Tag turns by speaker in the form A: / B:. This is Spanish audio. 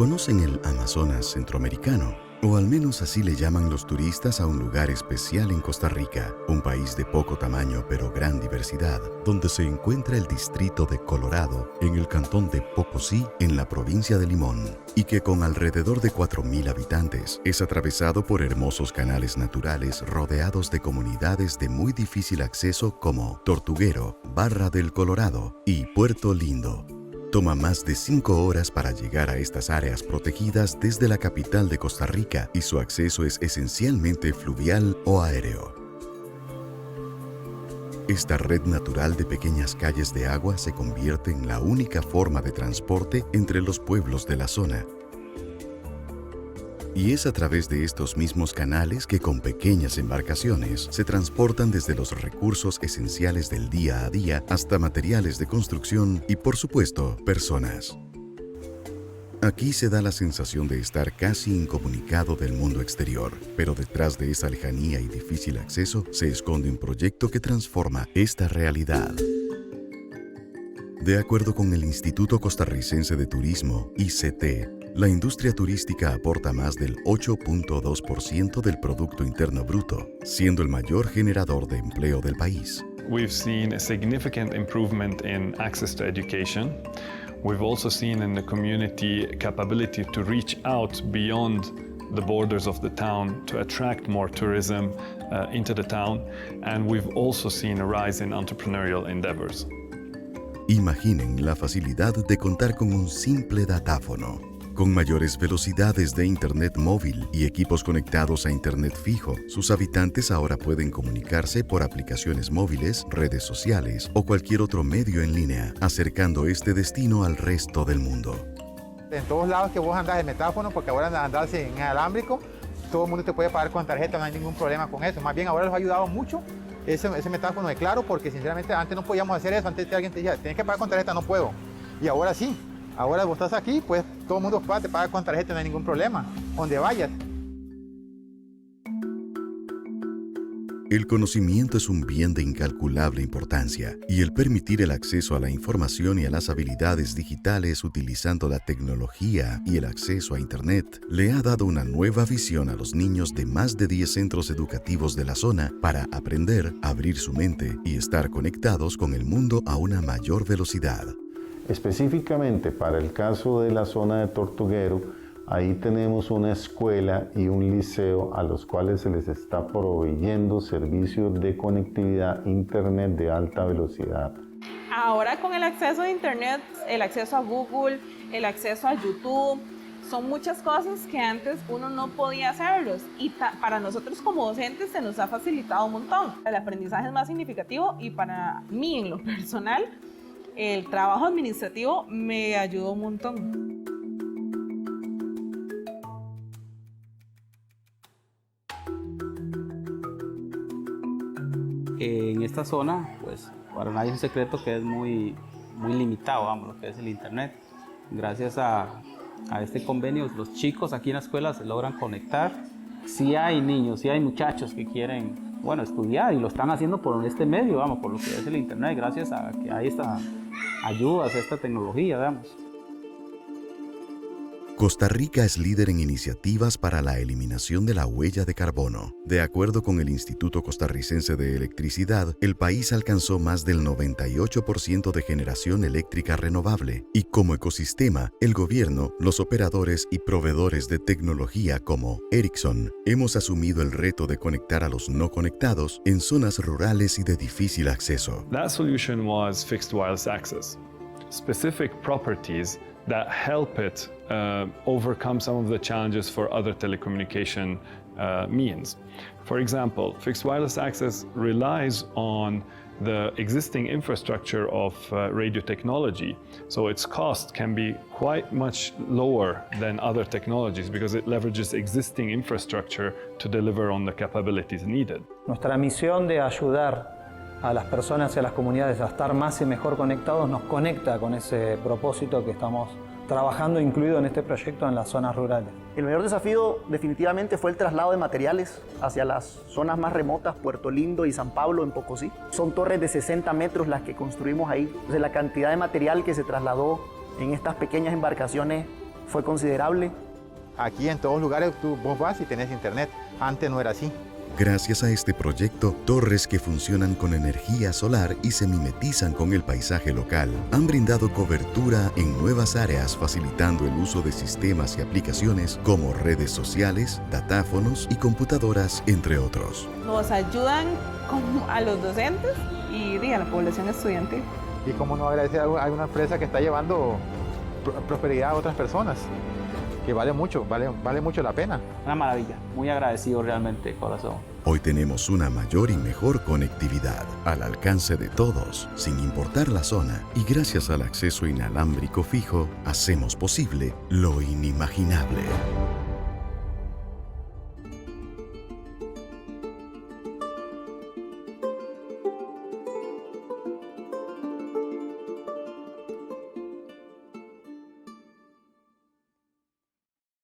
A: ¿Conocen el Amazonas centroamericano? O al menos así le llaman los turistas a un lugar especial en Costa Rica, un país de poco tamaño pero gran diversidad, donde se encuentra el distrito de Colorado, en el cantón de Pocosí, en la provincia de Limón, y que con alrededor de 4.000 habitantes es atravesado por hermosos canales naturales rodeados de comunidades de muy difícil acceso como Tortuguero, Barra del Colorado y Puerto Lindo. Toma más de 5 horas para llegar a estas áreas protegidas desde la capital de Costa Rica y su acceso es esencialmente fluvial o aéreo. Esta red natural de pequeñas calles de agua se convierte en la única forma de transporte entre los pueblos de la zona. Y es a través de estos mismos canales que con pequeñas embarcaciones se transportan desde los recursos esenciales del día a día hasta materiales de construcción y, por supuesto, personas. Aquí se da la sensación de estar casi incomunicado del mundo exterior, pero detrás de esa lejanía y difícil acceso se esconde un proyecto que transforma esta realidad. De acuerdo con el Instituto Costarricense de Turismo, ICT, la industria turística aporta más del 8.2% del Producto Interno Bruto, siendo el mayor generador de empleo del país.
B: We've seen a significant improvement in access to education. We've also seen in the community capability to reach out beyond the borders of the town to attract more tourism into the town, and we've also seen a rise in entrepreneurial endeavors.
A: Imaginen la facilidad de contar con un simple datáfono. Con mayores velocidades de Internet móvil y equipos conectados a Internet fijo, sus habitantes ahora pueden comunicarse por aplicaciones móviles, redes sociales o cualquier otro medio en línea, acercando este destino al resto del mundo.
C: En todos lados que vos andás de metáfono, porque ahora andás en alámbrico, todo el mundo te puede pagar con tarjeta, no hay ningún problema con eso. Más bien ahora les ha ayudado mucho ese metáfono de Claro, porque sinceramente antes no podíamos hacer eso. Antes alguien te decía, tienes que pagar con tarjeta, no puedo. Y ahora sí. Ahora vos estás aquí, pues todo el mundo te paga con tarjeta, no hay ningún problema, donde vayas.
A: El conocimiento es un bien de incalculable importancia y el permitir el acceso a la información y a las habilidades digitales utilizando la tecnología y el acceso a Internet le ha dado una nueva visión a los niños de más de 10 centros educativos de la zona para aprender, abrir su mente y estar conectados con el mundo a una mayor velocidad.
D: Específicamente para el caso de la zona de Tortuguero, ahí tenemos una escuela y un liceo a los cuales se les está proveyendo servicios de conectividad Internet de alta velocidad.
E: Ahora con el acceso a Internet, el acceso a Google, el acceso a YouTube, son muchas cosas que antes uno no podía hacerlos y para nosotros como docentes se nos ha facilitado un montón. El aprendizaje es más significativo y para mí en lo personal, el trabajo administrativo me ayudó un montón.
F: En esta zona, pues para nadie es un secreto que es muy limitado, vamos, lo que es el Internet. Gracias a este convenio, los chicos aquí en la escuela se logran conectar. Sí hay niños, sí hay muchachos que quieren, bueno, estudiar y lo están haciendo por este medio, vamos, por lo que es el Internet, gracias a que hay esta ayudas, esta tecnología, digamos.
A: Costa Rica es líder en iniciativas para la eliminación de la huella de carbono. De acuerdo con el Instituto Costarricense de Electricidad, el país alcanzó más del 98% de generación eléctrica renovable y como ecosistema, el gobierno, los operadores y proveedores de tecnología como Ericsson, hemos asumido el reto de conectar a los no conectados en zonas rurales y de difícil acceso.
B: That solution was fixed wireless access. Specific properties that help it overcome some of the challenges for other telecommunication means. For example, fixed wireless access relies on the existing infrastructure of radio technology, so its cost can be quite much lower than other technologies because it leverages existing infrastructure to deliver on the capabilities needed.
G: Nuestra misión de ayudar a las personas y a las comunidades a estar más y mejor conectados nos conecta con ese propósito que estamos trabajando incluido en este proyecto en las zonas rurales.
H: El mayor desafío definitivamente fue el traslado de materiales hacia las zonas más remotas, Puerto Lindo y San Pablo en Pocosí. Son torres de 60 metros las que construimos ahí. Entonces la cantidad de material que se trasladó en estas pequeñas embarcaciones fue considerable.
C: Aquí en todos lugares vos vas y tenés internet. Antes no era así.
A: Gracias a este proyecto, torres que funcionan con energía solar y se mimetizan con el paisaje local han brindado cobertura en nuevas áreas, facilitando el uso de sistemas y aplicaciones como redes sociales, datáfonos y computadoras, entre otros.
E: Nos ayudan a los docentes y a la población estudiantil.
C: Y cómo no agradecer a una empresa que está llevando prosperidad a otras personas, que vale mucho la pena.
F: Una maravilla, muy agradecido realmente de corazón.
A: Hoy tenemos una mayor y mejor conectividad al alcance de todos, sin importar la zona, y gracias al acceso inalámbrico fijo, hacemos posible lo inimaginable.